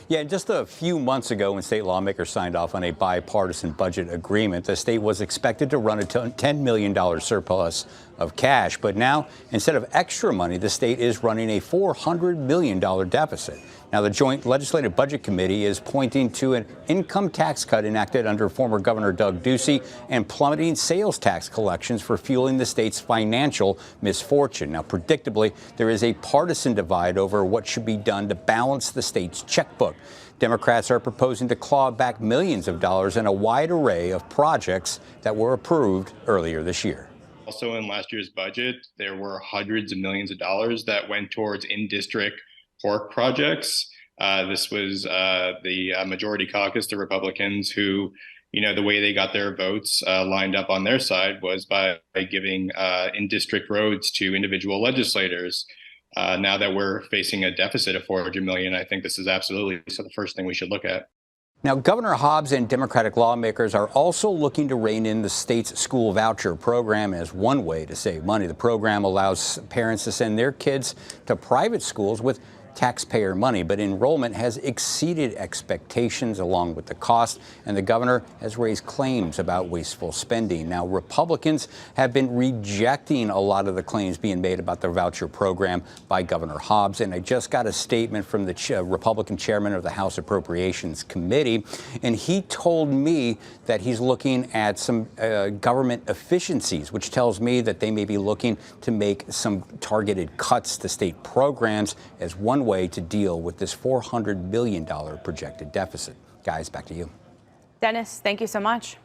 Yeah, just a few months ago, when state lawmakers signed off on a bipartisan budget agreement, the state was expected to run a $10 million surplus of cash. But now, instead of extra money, the state is running a $400 million deficit. Now, the Joint Legislative Budget Committee is pointing to an income tax cut enacted under former Governor Doug Ducey and plummeting sales tax collections for fueling the state's financial misfortune. Now, predictably, there is a partisan divide over what should be done to balance the state's checkbook. Democrats are proposing to claw back millions of dollars in a wide array of projects that were approved earlier this year. Also, in last year's budget, there were hundreds of millions of dollars that went towards in-district pork projects. This was the majority caucus, the Republicans, who, the way they got their votes lined up on their side was by giving in-district roads to individual legislators. Now that we're facing a deficit of $400 million, I think this is absolutely the first thing we should look at. Now, Governor Hobbs and Democratic lawmakers are also looking to rein in the state's school voucher program as one way to save money. The program allows parents to send their kids to private schools with taxpayer money, but enrollment has exceeded expectations along with the cost, and the governor has raised claims about wasteful spending. Now, Republicans have been rejecting a lot of the claims being made about the voucher program by Governor Hobbs, and I just got a statement from the Republican chairman of the House Appropriations Committee, and he told me that he's looking at some government efficiencies, which tells me that they may be looking to make some targeted cuts to state programs as one way to deal with this $400 billion projected deficit. Guys, back to you. Dennis, thank you so much.